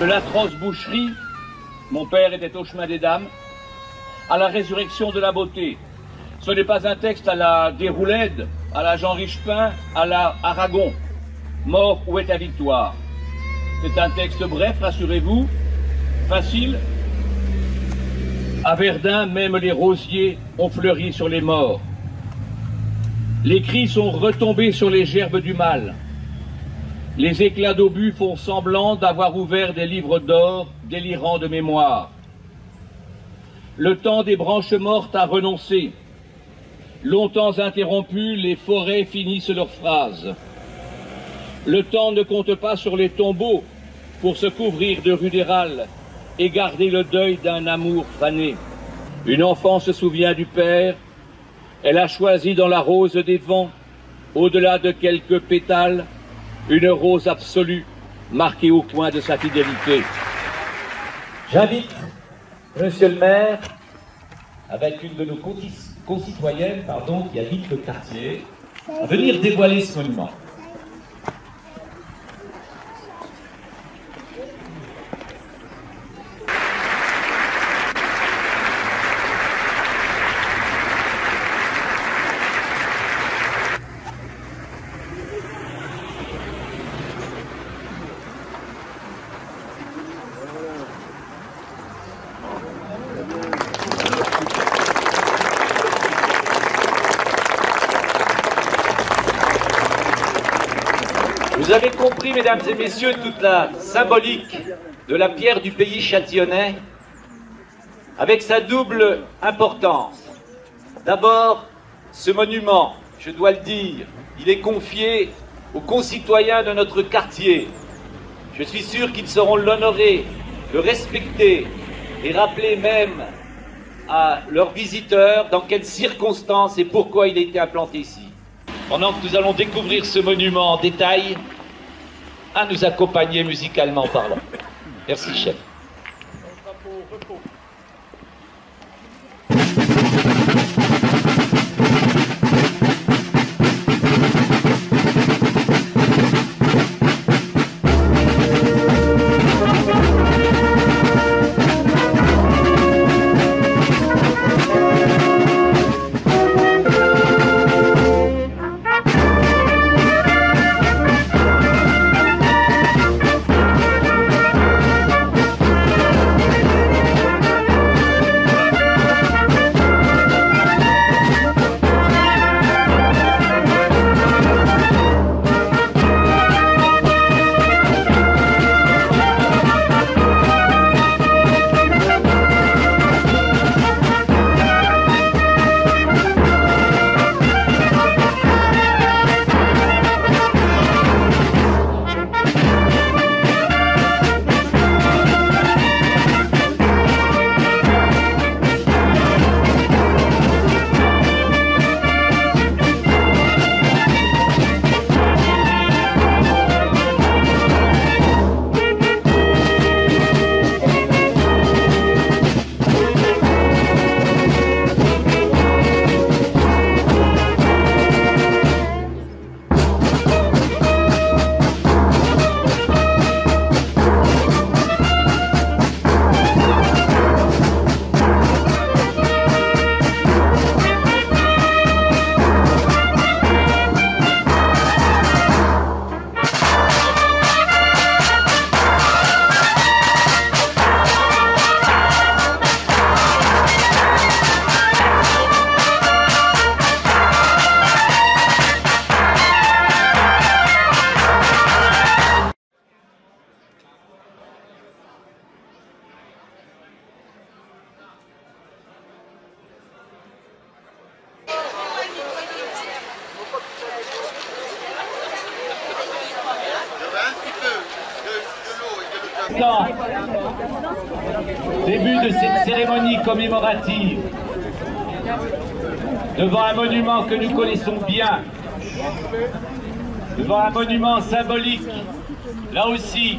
De l'atroce boucherie, mon père était au chemin des dames, à la résurrection de la beauté. Ce n'est pas un texte à la Déroulède, à la Jean Richepin, à la Aragon. Mort, où est ta victoire? C'est un texte bref, rassurez-vous, facile. À Verdun, même les rosiers ont fleuri sur les morts. Les cris sont retombés sur les gerbes du mal. Les éclats d'obus font semblant d'avoir ouvert des livres d'or délirants de mémoire. Le temps des branches mortes a renoncé. Longtemps interrompus, les forêts finissent leurs phrases. Le temps ne compte pas sur les tombeaux pour se couvrir de rudérales et garder le deuil d'un amour fané. Une enfant se souvient du père. Elle a choisi dans la rose des vents, au-delà de quelques pétales, une rose absolue, marquée au coin de sa fidélité. J'invite Monsieur le maire, avec une de nos concitoyennes qui habite le quartier, à venir dévoiler ce monument. Vous avez compris, mesdames et messieurs, toute la symbolique de la pierre du pays châtillonnais, avec sa double importance. D'abord, ce monument, je dois le dire, il est confié aux concitoyens de notre quartier. Je suis sûr qu'ils sauront l'honorer, le respecter et rappeler même à leurs visiteurs dans quelles circonstances et pourquoi il a été implanté ici. Pendant que nous allons découvrir ce monument en détail, à nous accompagner musicalement parlant. Merci, chef. Début de cette cérémonie commémorative devant un monument que nous connaissons bien, devant un monument symbolique, là aussi,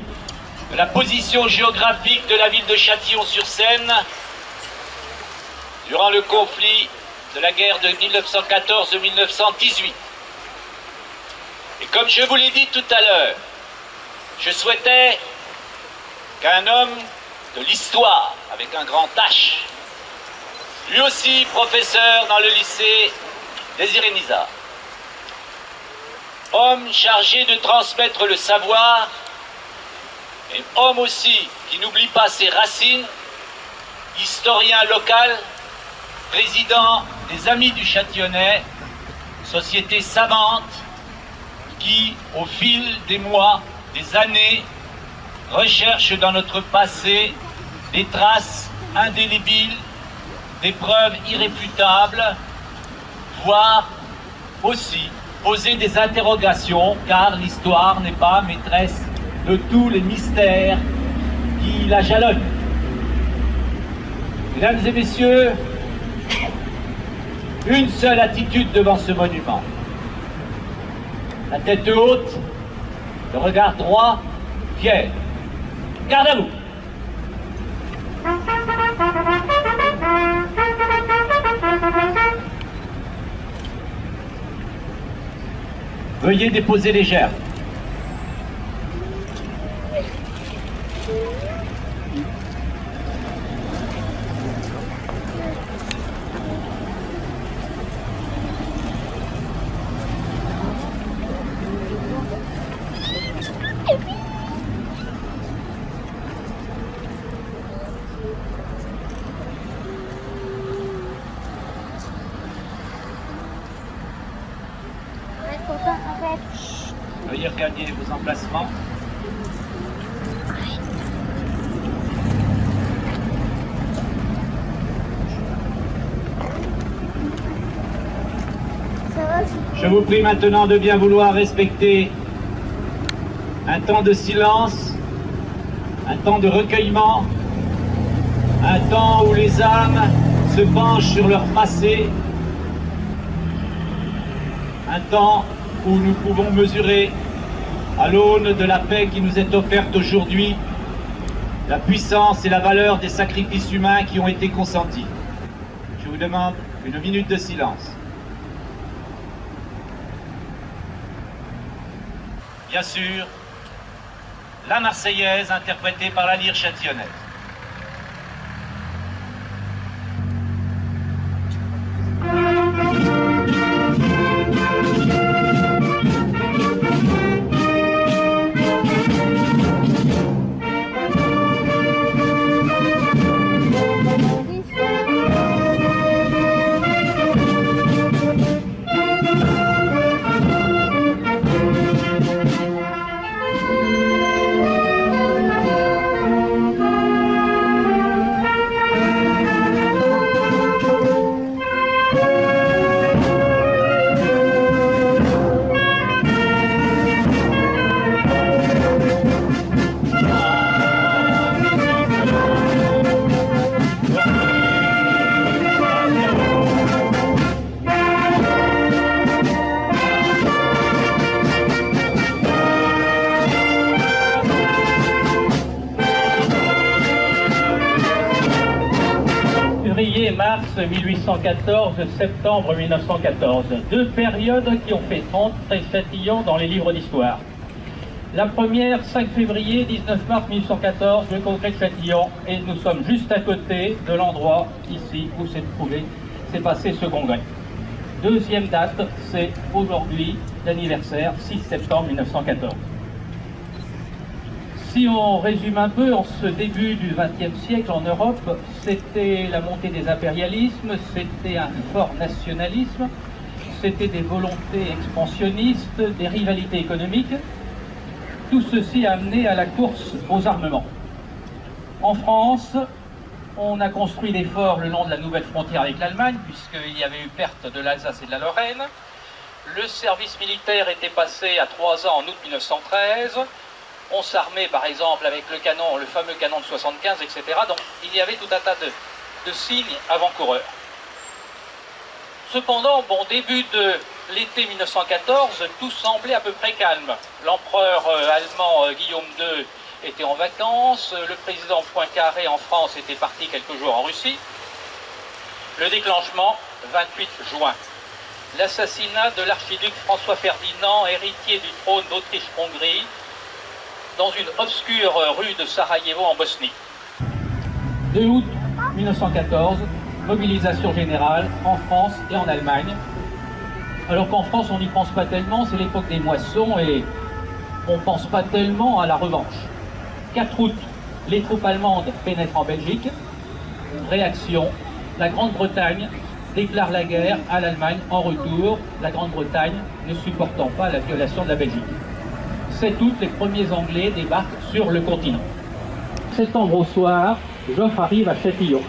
de la position géographique de la ville de Châtillon-sur-Seine durant le conflit de la guerre de 1914-1918. Et comme je vous l'ai dit tout à l'heure, je souhaitais qu'un homme de l'histoire, avec un grand H, lui aussi professeur dans le lycée Désiré Nizar. Homme chargé de transmettre le savoir, et homme aussi qui n'oublie pas ses racines, historien local, président des Amis du Châtillonnais, société savante qui, au fil des mois, des années, recherche dans notre passé des traces indélébiles, des preuves irréfutables, voire aussi poser des interrogations, car l'histoire n'est pas maîtresse de tous les mystères qui la jalonnent. Mesdames et messieurs, une seule attitude devant ce monument. La tête haute, le regard droit, fier. Garde à vous. Veuillez déposer les gerbes. Veuillez regagner vos emplacements. Je vous prie maintenant de bien vouloir respecter un temps de silence, un temps de recueillement, un temps où les âmes se penchent sur leur passé, un temps où nous pouvons mesurer, à l'aune de la paix qui nous est offerte aujourd'hui, la puissance et la valeur des sacrifices humains qui ont été consentis. Je vous demande une minute de silence. Bien sûr, la Marseillaise interprétée par la lyre châtillonnaise. Mars 1814, septembre 1914. Deux périodes qui ont fait entrer Châtillon dans les livres d'histoire. La première, 5 février, 19 mars 1814, le congrès de Châtillon, et nous sommes juste à côté de l'endroit, ici, où s'est passé ce congrès. Deuxième date, c'est aujourd'hui, l'anniversaire, 6 septembre 1914. Si on résume un peu, en ce début du XXe siècle en Europe, c'était la montée des impérialismes, c'était un fort nationalisme, c'était des volontés expansionnistes, des rivalités économiques. Tout ceci a amené à la course aux armements. En France, on a construit des forts le long de la nouvelle frontière avec l'Allemagne, puisqu'il y avait eu perte de l'Alsace et de la Lorraine. Le service militaire était passé à 3 ans en août 1913. On s'armait par exemple avec le canon, le fameux canon de 75, etc. Donc il y avait tout un tas de signes avant-coureurs. Cependant, bon, début de l'été 1914, tout semblait à peu près calme. L'empereur allemand Guillaume II était en vacances, le président Poincaré en France était parti quelques jours en Russie. Le déclenchement, 28 juin. L'assassinat de l'archiduc François Ferdinand, héritier du trône d'Autriche-Hongrie, dans une obscure rue de Sarajevo en Bosnie. 2 août 1914, mobilisation générale en France et en Allemagne. Alors qu'en France, on n'y pense pas tellement, c'est l'époque des moissons et on ne pense pas tellement à la revanche. 4 août, les troupes allemandes pénètrent en Belgique. Réaction, la Grande-Bretagne déclare la guerre à l'Allemagne en retour, la Grande-Bretagne ne supportant pas la violation de la Belgique. 7 août, les premiers Anglais débarquent sur le continent. Septembre au soir, Joffre arrive à Châtillon.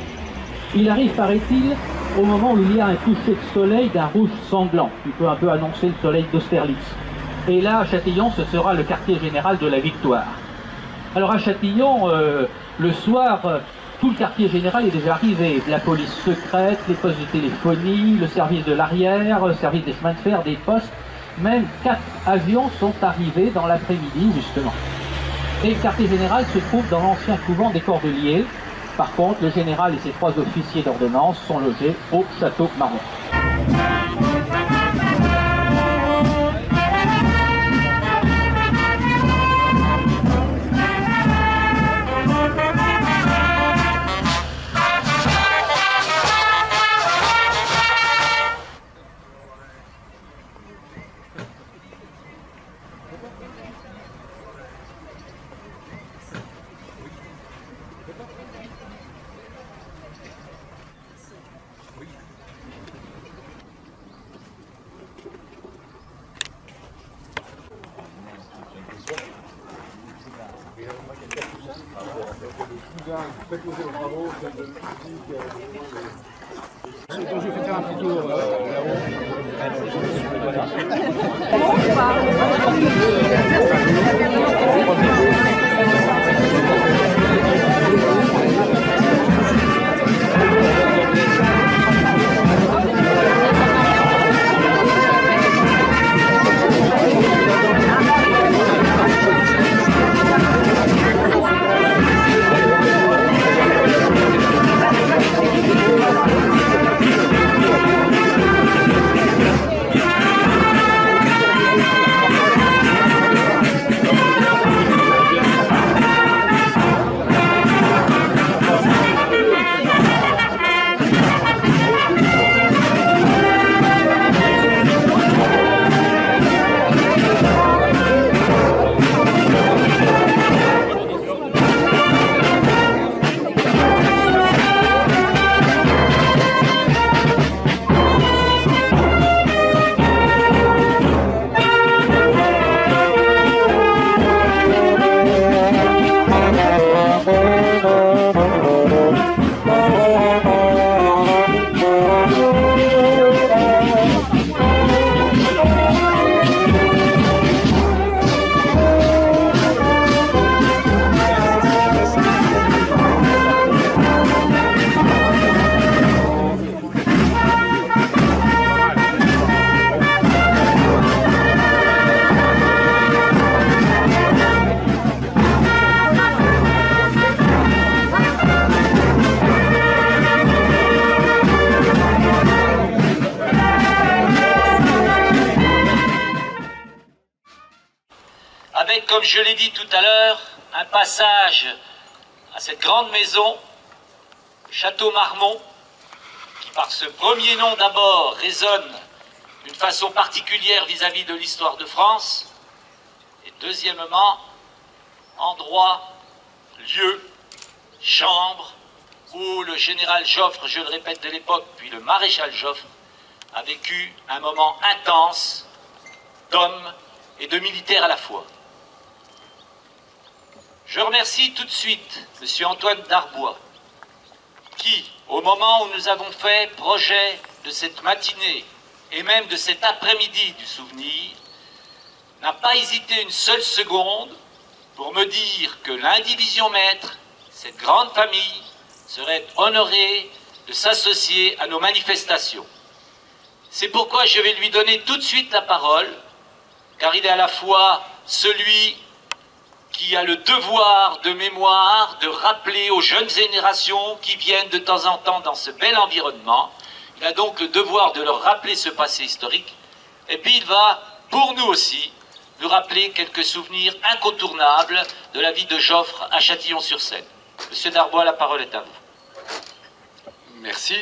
Il arrive, paraît-il, au moment où il y a un coucher de soleil d'un rouge sanglant, qui peut un peu annoncer le soleil d'Austerlitz. Et là, à Châtillon, ce sera le quartier général de la victoire. Alors à Châtillon, le soir, tout le quartier général est déjà arrivé. La police secrète, les postes de téléphonie, le service de l'arrière, le service des chemins de fer, des postes. Même 4 avions sont arrivés dans l'après-midi, justement. Et le quartier général se trouve dans l'ancien couvent des Cordeliers. Par contre, le général et ses 3 officiers d'ordonnance sont logés au château Marmont. Je vais faire un petit tour avec, comme je l'ai dit tout à l'heure, un passage à cette grande maison, le château Marmont, qui par ce premier nom d'abord résonne d'une façon particulière vis-à-vis de l'histoire de France, et deuxièmement, endroit, lieu, chambre, où le général Joffre, je le répète de l'époque, puis le maréchal Joffre, a vécu un moment intense d'hommes et de militaires à la fois. Je remercie tout de suite M. Antoine Darbois, qui, au moment où nous avons fait projet de cette matinée et même de cet après-midi du souvenir, n'a pas hésité une seule seconde pour me dire que l'indivision maître, cette grande famille, serait honorée de s'associer à nos manifestations. C'est pourquoi je vais lui donner tout de suite la parole, car il est à la fois celui qui a le devoir de mémoire de rappeler aux jeunes générations qui viennent de temps en temps dans ce bel environnement. Il a donc le devoir de leur rappeler ce passé historique. Et puis il va, pour nous aussi, nous rappeler quelques souvenirs incontournables de la vie de Joffre à Châtillon-sur-Seine. Monsieur Darbois, la parole est à vous. Merci.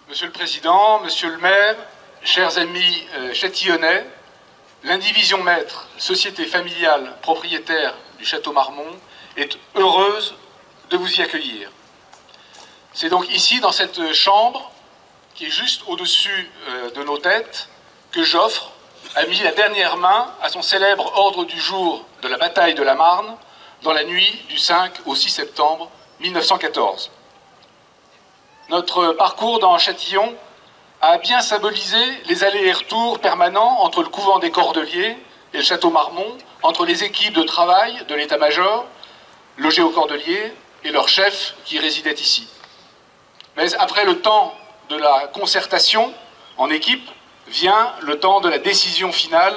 Monsieur le Président, Monsieur le maire, chers amis châtillonnais, l'indivision maître, société familiale propriétaire du château Marmont, est heureuse de vous y accueillir. C'est donc ici, dans cette chambre, qui est juste au-dessus de nos têtes, que Joffre a mis la dernière main à son célèbre ordre du jour de la bataille de la Marne, dans la nuit du 5 au 6 septembre 1914. Notre parcours dans Châtillon a bien symbolisé les allers et retours permanents entre le couvent des Cordeliers et le château Marmont, entre les équipes de travail de l'état-major, logées aux Cordeliers, et leurs chefs qui résidaient ici. Mais après le temps de la concertation en équipe, vient le temps de la décision finale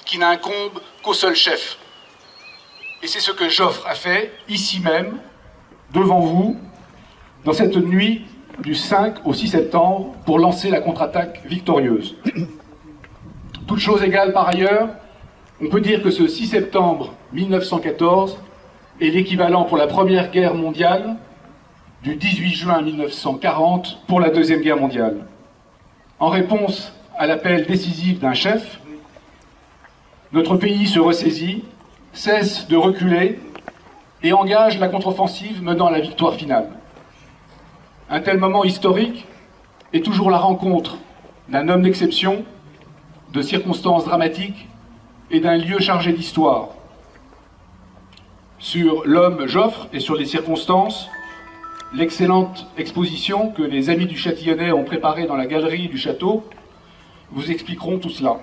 qui n'incombe qu'au seul chef. Et c'est ce que Joffre a fait, ici même, devant vous, dans cette nuit du 5 au 6 septembre, pour lancer la contre-attaque victorieuse. Toute chose égale par ailleurs, on peut dire que ce 6 septembre 1914 est l'équivalent pour la Première Guerre mondiale du 18 juin 1940 pour la Deuxième Guerre mondiale. En réponse à l'appel décisif d'un chef, notre pays se ressaisit, cesse de reculer et engage la contre-offensive menant à la victoire finale. Un tel moment historique est toujours la rencontre d'un homme d'exception, de circonstances dramatiques et d'un lieu chargé d'histoire. Sur l'homme Joffre et sur les circonstances, l'excellente exposition que les amis du Châtillonnais ont préparée dans la galerie du château vous expliqueront tout cela.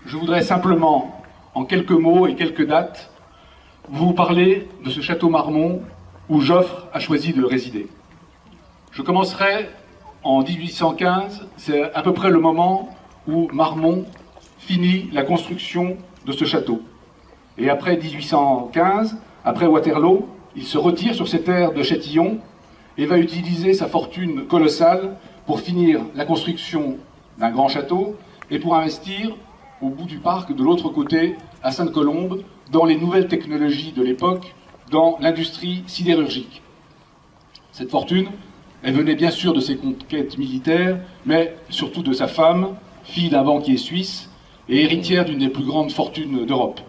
Je voudrais simplement, en quelques mots et quelques dates, vous parler de ce château Marmont où Joffre a choisi de résider. Je commencerai en 1815, c'est à peu près le moment où Marmont finit la construction de ce château. Et après 1815, après Waterloo, il se retire sur ces terres de Châtillon et va utiliser sa fortune colossale pour finir la construction d'un grand château et pour investir au bout du parc, de l'autre côté, à Sainte-Colombe, dans les nouvelles technologies de l'époque, dans l'industrie sidérurgique. Cette fortune, elle venait bien sûr de ses conquêtes militaires, mais surtout de sa femme, fille d'un banquier suisse et héritière d'une des plus grandes fortunes d'Europe.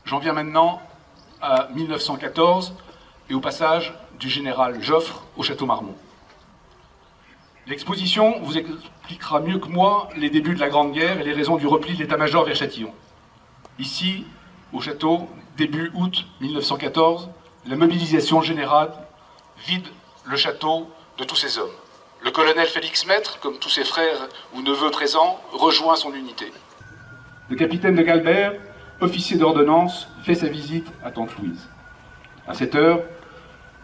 J'en viens maintenant à 1914 et au passage du général Joffre au château Marmont. L'exposition vous expliquera mieux que moi les débuts de la Grande Guerre et les raisons du repli de l'état-major vers Châtillon. Ici, au château, début août 1914, la mobilisation générale vide le château de tous ses hommes. Le colonel Félix Maître, comme tous ses frères ou neveux présents, rejoint son unité. Le capitaine de Galbert, officier d'ordonnance, fait sa visite à Tante Louise. À 7 heures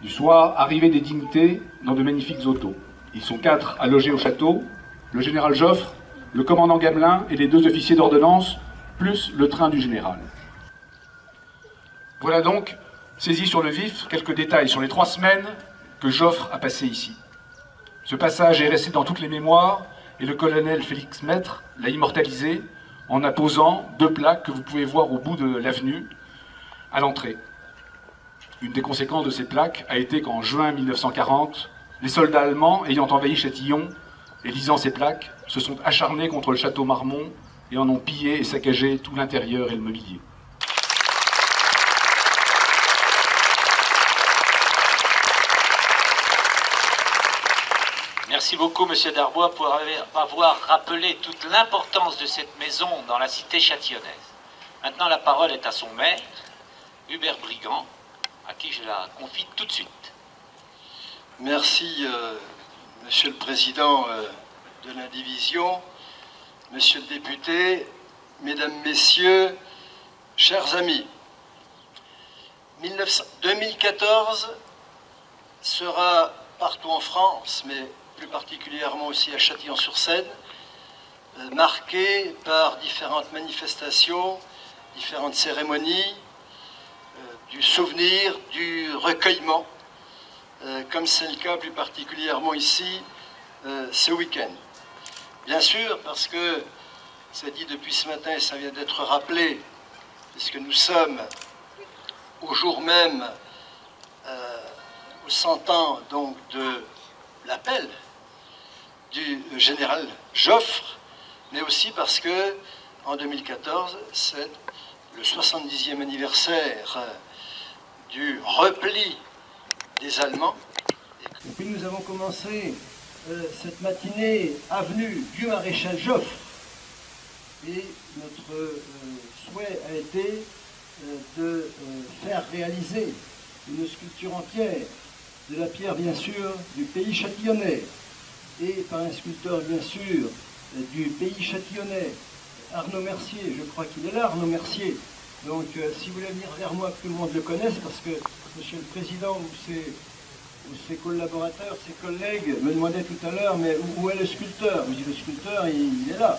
du soir, arrivée des dignités dans de magnifiques autos. Ils sont 4 à loger au château, le général Joffre, le commandant Gamelin et les 2 officiers d'ordonnance, plus le train du général. Voilà donc, saisis sur le vif, quelques détails sur les 3 semaines que Joffre a passées ici. Ce passage est resté dans toutes les mémoires et le colonel Félix Maître l'a immortalisé en apposant 2 plaques que vous pouvez voir au bout de l'avenue, à l'entrée. Une des conséquences de ces plaques a été qu'en juin 1940, les soldats allemands ayant envahi Châtillon et lisant ces plaques se sont acharnés contre le château Marmont et en ont pillé et saccagé tout l'intérieur et le mobilier. Merci beaucoup, Monsieur Darbois, pour avoir rappelé toute l'importance de cette maison dans la cité châtillonnaise. Maintenant, la parole est à son maître, Hubert Brigand, à qui je la confie tout de suite. Merci, Monsieur le Président de l'indivision, Monsieur le député, Mesdames, Messieurs, chers amis. 2014 sera partout en France, mais plus particulièrement aussi à Châtillon-sur-Seine, marqué par différentes manifestations, différentes cérémonies, du souvenir, du recueillement, comme c'est le cas plus particulièrement ici ce week-end. Bien sûr, parce que c'est dit depuis ce matin et ça vient d'être rappelé, puisque nous sommes au jour même, aux 100 ans donc de l'appel du général Joffre, mais aussi parce que en 2014, c'est le 70e anniversaire du repli des Allemands. Et puis nous avons commencé cette matinée avenue du maréchal Joffre. Et notre souhait a été de faire réaliser une sculpture en pierre, de la pierre bien sûr du pays châtillonnais, et par un sculpteur bien sûr du pays châtillonnais, Arnaud Mercier, je crois qu'il est là, Arnaud Mercier. Donc si vous voulez venir vers moi, que tout le monde le connaisse, parce que Monsieur le Président ou ses collaborateurs, ses collègues me demandaient tout à l'heure, mais où est le sculpteur? Je dis, le sculpteur, il est là.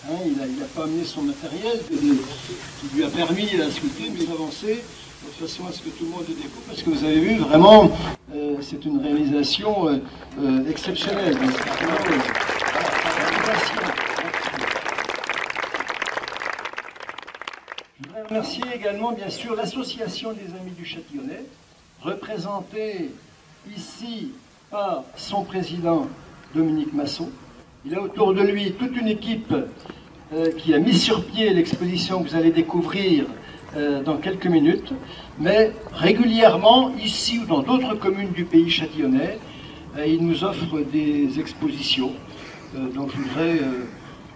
Hein, il n'a pas amené son matériel qui lui a permis la sculpter, mais d'avancer de façon à ce que tout le monde le découvre, parce que vous avez vu, vraiment, c'est une réalisation exceptionnelle. Je voudrais remercier également, bien sûr, l'association des Amis du Châtillonnais, représentée ici par son président Dominique Masson. Il a autour de lui toute une équipe qui a mis sur pied l'exposition que vous allez découvrir dans quelques minutes, mais régulièrement, ici ou dans d'autres communes du pays châtillonnais, ils nous offrent des expositions. Donc je voudrais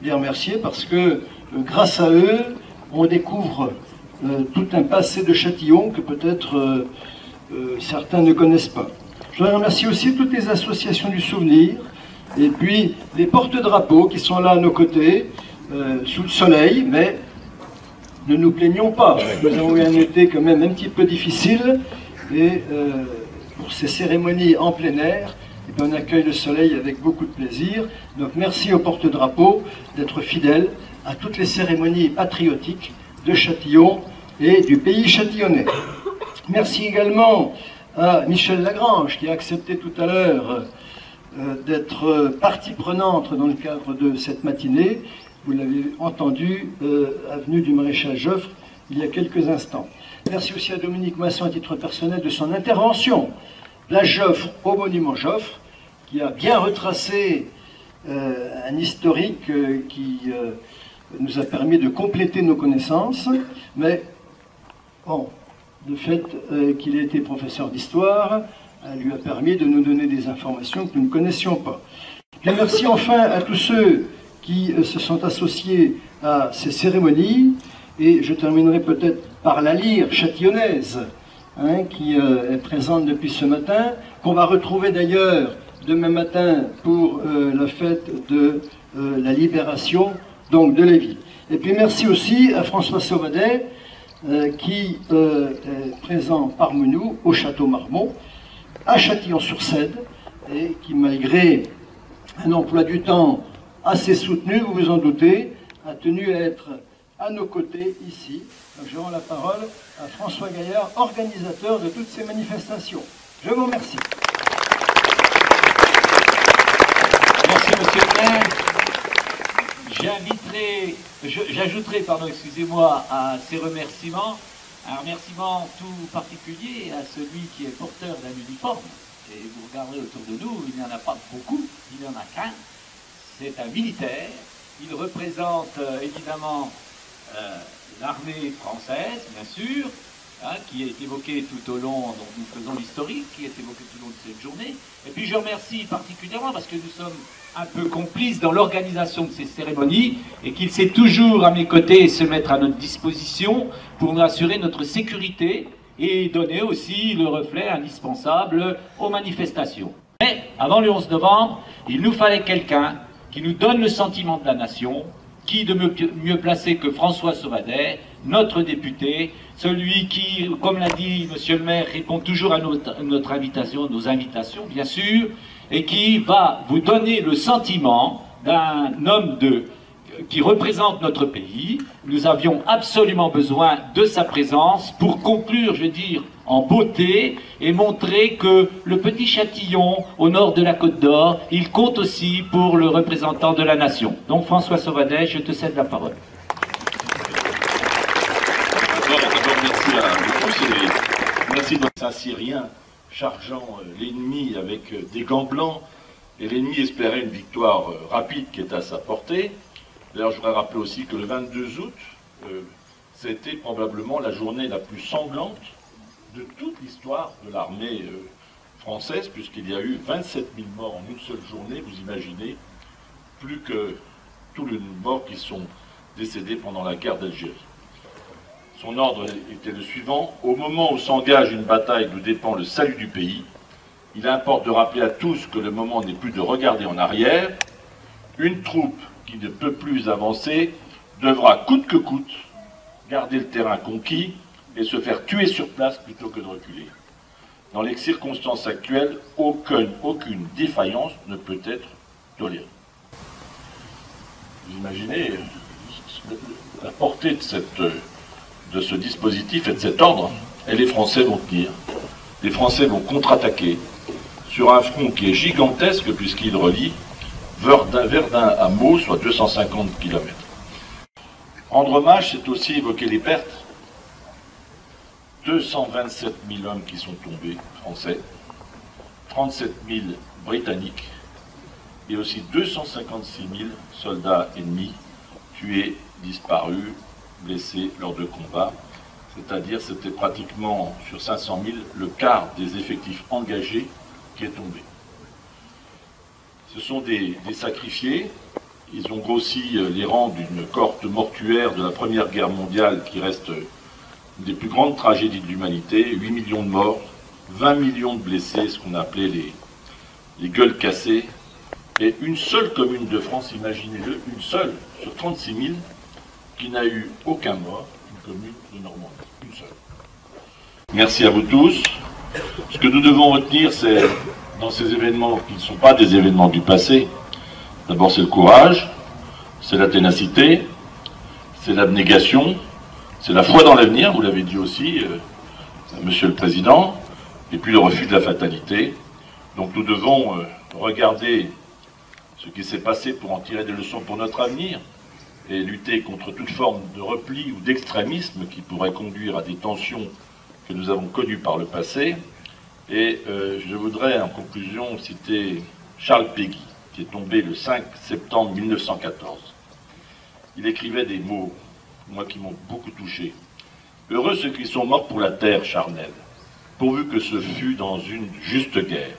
les remercier parce que grâce à eux, on découvre tout un passé de Châtillon que peut-être certains ne connaissent pas. Je voudrais remercier aussi toutes les associations du souvenir, et puis les porte-drapeaux qui sont là à nos côtés, sous le soleil, mais ne nous plaignons pas. Nous avons eu un été quand même un petit peu difficile, et pour ces cérémonies en plein air, on accueille le soleil avec beaucoup de plaisir. Donc merci aux porte-drapeaux d'être fidèles à toutes les cérémonies patriotiques de Châtillon et du pays châtillonnais. Merci également à Michel Lagrange qui a accepté tout à l'heure d'être partie prenante dans le cadre de cette matinée. Vous l'avez entendu, avenue du Maréchal Joffre, il y a quelques instants. Merci aussi à Dominique Masson, à titre personnel, de son intervention. La Joffre au monument Joffre, qui a bien retracé un historique qui nous a permis de compléter nos connaissances, mais bon, le fait qu'il ait été professeur d'histoire lui a permis de nous donner des informations que nous ne connaissions pas. Et merci enfin à tous ceux qui se sont associés à ces cérémonies, et je terminerai peut-être par la lyre châtillonnaise, qui est présente depuis ce matin, qu'on va retrouver d'ailleurs demain matin pour la fête de la libération donc de Lévis. Et puis merci aussi à François Sauvadet qui est présent parmi nous au Château Marmont, à Châtillon-sur-Cède, et qui malgré un emploi du temps assez soutenu, vous vous en doutez, a tenu à être à nos côtés ici. Donc, je rends la parole à François Gaillard, organisateur de toutes ces manifestations. Je vous remercie. Merci, monsieur le maire. J'ajouterai, excusez-moi, à ces remerciements, un remerciement tout particulier à celui qui est porteur d'un uniforme. Et vous regarderez autour de nous, il n'y en a pas beaucoup, il n'y en a qu'un. C'est un militaire. Il représente évidemment l'armée française, bien sûr, qui est évoquée tout au long, dont nous faisons l'historique, qui est évoquée tout au long de cette journée. Et puis je remercie particulièrement parce que nous sommes un peu complices dans l'organisation de ces cérémonies et qu'il sait toujours à mes côtés se mettre à notre disposition pour nous assurer notre sécurité et donner aussi le reflet indispensable aux manifestations. Mais avant le 11 novembre, il nous fallait quelqu'un qui nous donne le sentiment de la nation, qui de mieux placé que François Sauvadet, notre député, celui qui, comme l'a dit monsieur le maire, répond toujours à notre invitation, nos invitations bien sûr, et qui va vous donner le sentiment d'un homme qui représente notre pays. Nous avions absolument besoin de sa présence pour conclure, je veux dire, en beauté et montrer que le petit Châtillon, au nord de la Côte d'Or, il compte aussi pour le représentant de la nation. Donc François Sauvadet, je te cède la parole. D'abord, merci à vous tous et merci de un Syrien chargeant l'ennemi avec des gants blancs, et l'ennemi espérait une victoire rapide qui est à sa portée. D'ailleurs, je voudrais rappeler aussi que le 22 août, c'était probablement la journée la plus sanglante de toute l'histoire de l'armée française, puisqu'il y a eu 27 000 morts en une seule journée, vous imaginez, plus que tous les morts qui sont décédés pendant la guerre d'Algérie. Son ordre était le suivant: au moment où s'engage une bataille d'où dépend le salut du pays, il importe de rappeler à tous que le moment n'est plus de regarder en arrière. Une troupe qui ne peut plus avancer devra coûte que coûte garder le terrain conquis et se faire tuer sur place plutôt que de reculer. Dans les circonstances actuelles, aucune défaillance ne peut être tolérée. Vous imaginez la portée de ce dispositif et de cet ordre, et les Français vont tenir. Les Français vont contre-attaquer sur un front qui est gigantesque puisqu'il relie Verdun à Meaux, soit 250 km. Rendre hommage, c'est aussi évoquer les pertes. 227 000 hommes qui sont tombés, français, 37 000 britanniques, et aussi 256 000 soldats ennemis tués, disparus, blessés lors de combats. C'est-à-dire, c'était pratiquement sur 500 000 le quart des effectifs engagés qui est tombé. Ce sont des sacrifiés. Ils ont grossi les rangs d'une cohorte mortuaire de la Première Guerre mondiale qui reste une des plus grandes tragédies de l'humanité. 8 millions de morts, 20 millions de blessés, ce qu'on appelait les gueules cassées. Et une seule commune de France, imaginez-le, une seule sur 36 000, qui n'a eu aucun mort, une commune de Normandie, une seule. Merci à vous tous. Ce que nous devons retenir, c'est dans ces événements qui ne sont pas des événements du passé, d'abord c'est le courage, c'est la ténacité, c'est l'abnégation, c'est la foi dans l'avenir, vous l'avez dit aussi, Monsieur le Président, et puis le refus de la fatalité. Donc nous devons regarder ce qui s'est passé pour en tirer des leçons pour notre avenir et lutter contre toute forme de repli ou d'extrémisme qui pourrait conduire à des tensions que nous avons connues par le passé. Et je voudrais en conclusion citer Charles Péguy, qui est tombé le 5 septembre 1914. Il écrivait des mots, moi, qui m'ont beaucoup touché. « Heureux ceux qui sont morts pour la terre charnelle, pourvu que ce fût dans une juste guerre.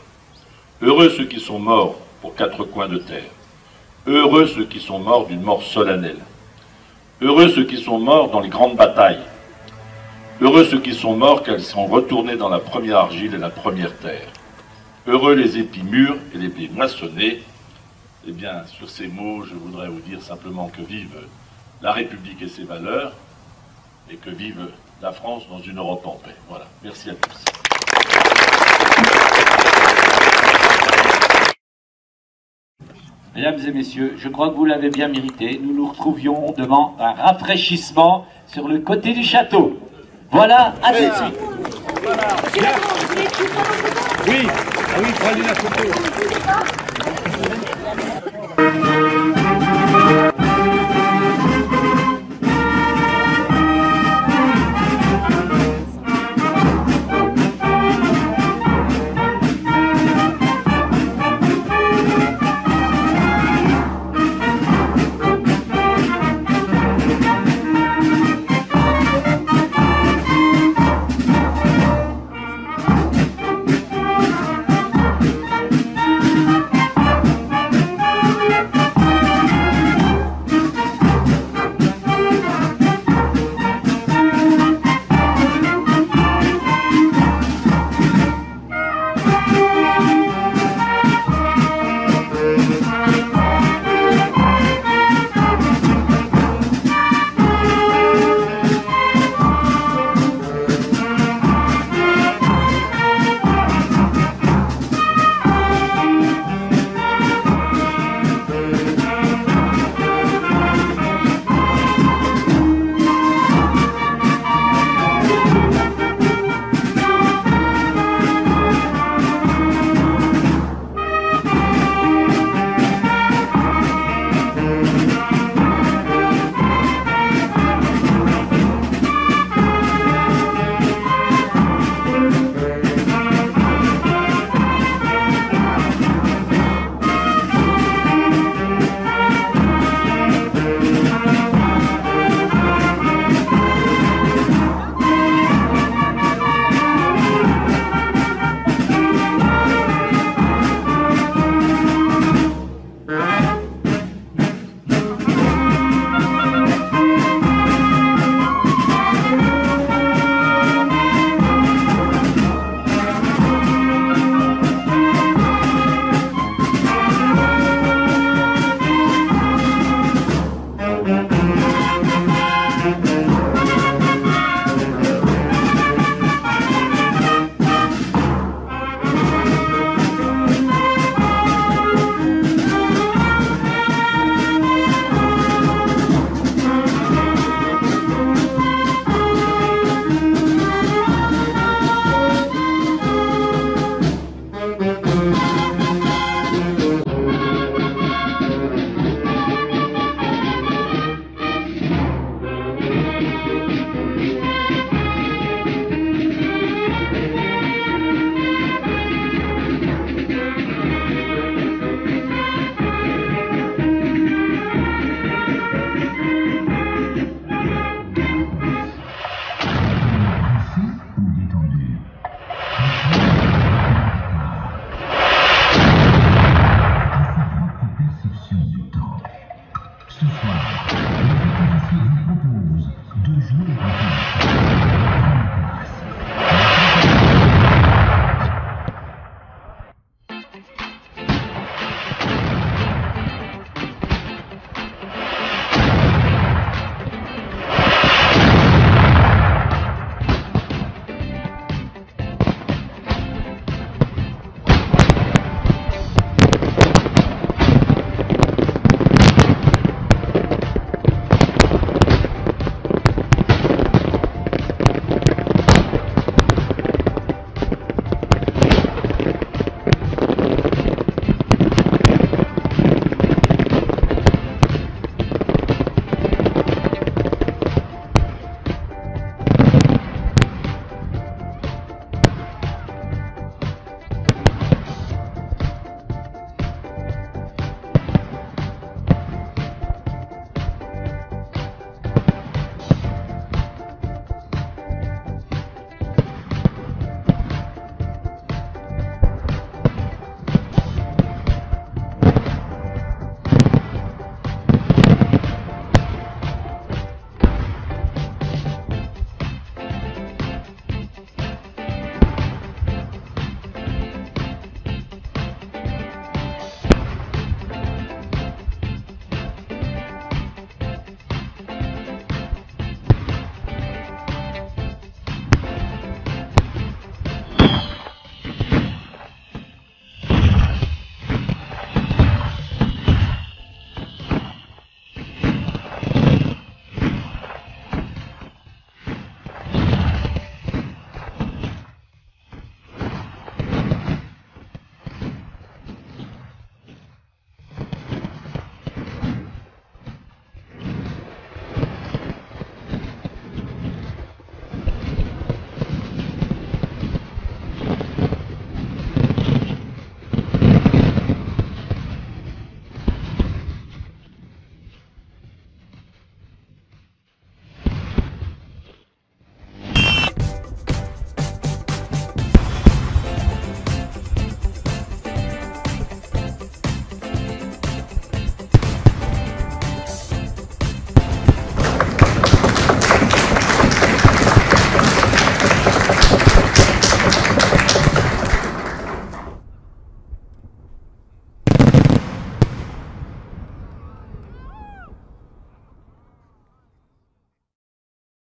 Heureux ceux qui sont morts pour 4 coins de terre. Heureux ceux qui sont morts d'une mort solennelle. Heureux ceux qui sont morts dans les grandes batailles. Heureux ceux qui sont morts qu'elles sont retournées dans la première argile et la première terre. Heureux les épis mûrs et les blés moissonnés. » Eh bien, sur ces mots, je voudrais vous dire simplement que vive la République et ses valeurs, et que vive la France dans une Europe en paix. Voilà, merci à tous. Mesdames et messieurs, je crois que vous l'avez bien mérité. Nous nous retrouvions devant un rafraîchissement sur le côté du château. Voilà, à tout de suite. Voilà. Oui, ah oui, prenez la photo.